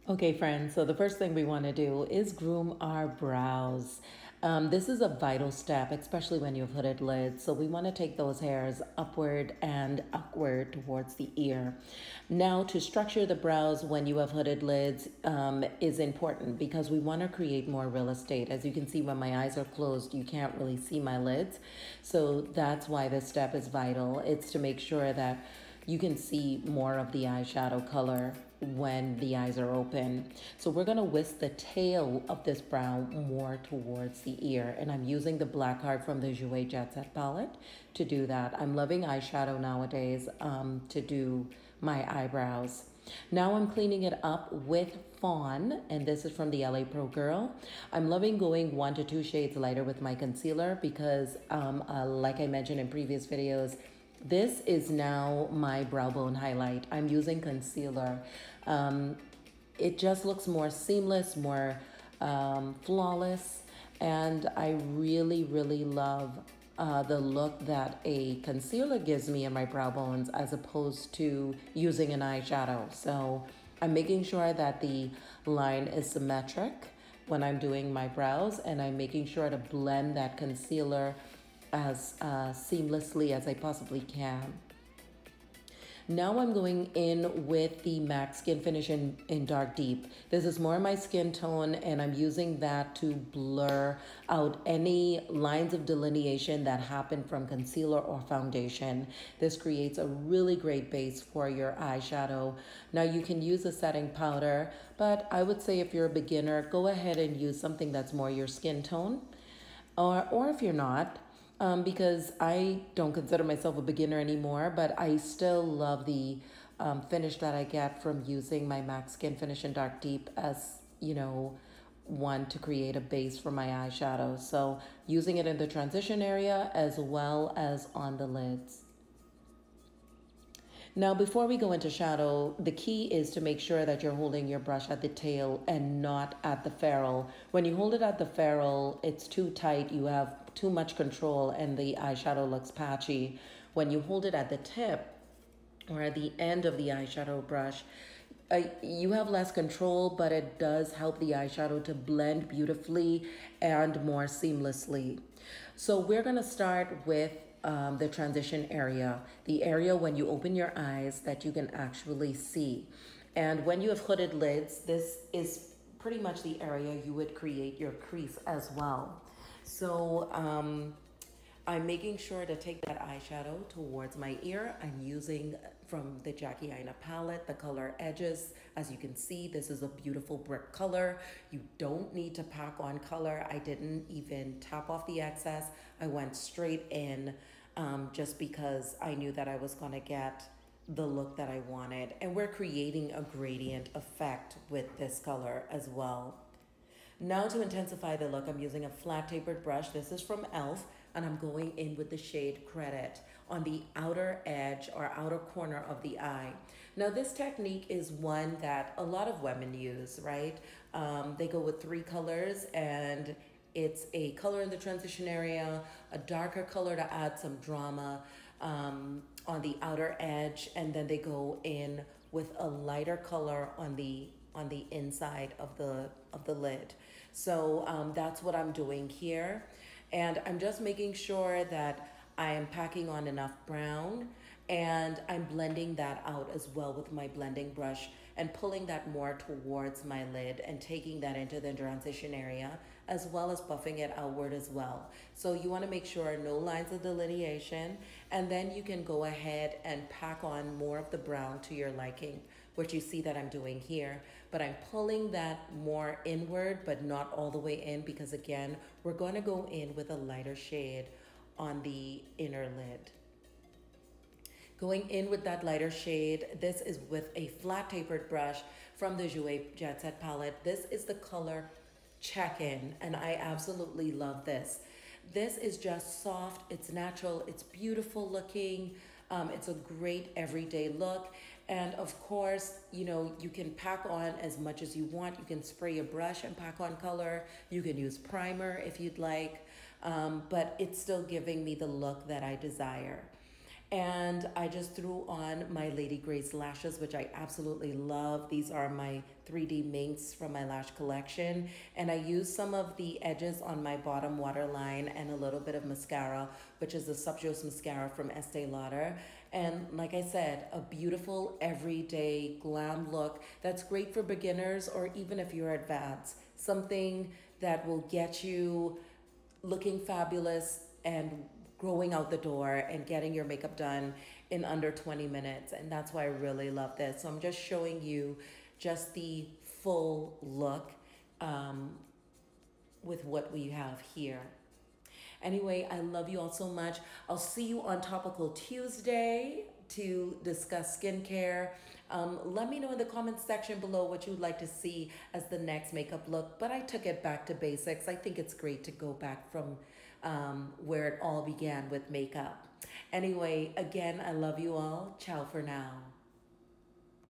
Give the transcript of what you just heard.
Okay, friends, so the first thing we want to do is groom our brows. This is a vital step, especially when you have hooded lids. So we want to take those hairs upward and upward towards the ear. Now, to structure the brows when you have hooded lids is important because we want to create more real estate. As you can see, when my eyes are closed, you can't really see my lids. So that's why this step is vital. It's to make sure that you can see more of the eyeshadow color when the eyes are open. So we're gonna whisk the tail of this brow more towards the ear. And I'm using the black heart from the Jouer Jet Set palette to do that. I'm loving eyeshadow nowadays to do my eyebrows. Now I'm cleaning it up with Fawn, and this is from the LA Pro Girl. I'm loving going 1 to 2 shades lighter with my concealer because like I mentioned in previous videos, this is now my brow bone highlight. I'm using concealer. It just looks more seamless, more flawless, and I really, really love the look that a concealer gives me in my brow bones as opposed to using an eyeshadow. So I'm making sure that the line is symmetric when I'm doing my brows, and I'm making sure to blend that concealer as seamlessly as I possibly can. Now I'm going in with the MAC Skin Finish in Dark Deep. This is more my skin tone, and I'm using that to blur out any lines of delineation that happen from concealer or foundation. This creates a really great base for your eyeshadow. Now you can use a setting powder, but I would say if you're a beginner, go ahead and use something that's more your skin tone. Or if you're not, because I don't consider myself a beginner anymore, but I still love the finish that I get from using my MAC Skin Finish in Dark Deep as, one to create a base for my eyeshadow. So using it in the transition area as well as on the lids. Now, before we go into shadow, the key is to make sure that you're holding your brush at the tail and not at the ferrule. When you hold it at the ferrule, it's too tight, you have too much control, and the eyeshadow looks patchy. When you hold it at the tip or at the end of the eyeshadow brush, you have less control, but it does help the eyeshadow to blend beautifully and more seamlessly. So we're gonna start with the transition area, the area when you open your eyes that you can actually see. And when you have hooded lids, this is pretty much the area you would create your crease as well. So I'm making sure to take that eyeshadow towards my ear. I'm using from the Jackie Aina palette, the color Edges. As you can see, this is a beautiful brick color. You don't need to pack on color. I didn't even tap off the excess. I went straight in just because I knew that I was gonna get the look that I wanted. And we're creating a gradient effect with this color as well. Now to intensify the look, I'm using a flat tapered brush. This is from e.l.f. and I'm going in with the shade Credit on the outer edge or outer corner of the eye. Now this technique is one that a lot of women use, right? They go with 3 colors, and it's a color in the transition area, a darker color to add some drama on the outer edge, and then they go in with a lighter color on the inside of the lid. So that's what I'm doing here. And I'm just making sure that I am packing on enough brown, and I'm blending that out as well with my blending brush and pulling that more towards my lid and taking that into the transition area, as well as buffing it outward as well. So you want to make sure no lines of delineation, and then you can go ahead and pack on more of the brown to your liking, which you see that I'm doing here. But I'm pulling that more inward, but not all the way in, because again, we're going to go in with a lighter shade on the inner lid. Going in with that lighter shade, this is with a flat tapered brush from the Jouer Jet Set palette. This is the color Check-In, and I absolutely love this. This is just soft, it's natural, it's beautiful looking. It's a great everyday look. And of course, you can pack on as much as you want. You can spray a brush and pack on color. You can use primer if you'd like, but it's still giving me the look that I desire. And I just threw on my Lady Grace lashes, which I absolutely love. These are my 3D minks from my lash collection. And I used some of the edges on my bottom waterline and a little bit of mascara, which is the Subjuice mascara from Estee Lauder. And like I said, a beautiful everyday glam look that's great for beginners or even if you're advanced. Something that will get you looking fabulous and growing out the door and getting your makeup done in under 20 minutes. And that's why I really love this. So I'm just showing you just the full look with what we have here. Anyway, I love you all so much. I'll see you on Topical Tuesday to discuss skincare. Let me know in the comments section below what you'd like to see as the next makeup look, but I took it back to basics. I think it's great to go back from where it all began with makeup. Anyway, again, I love you all. Ciao for now.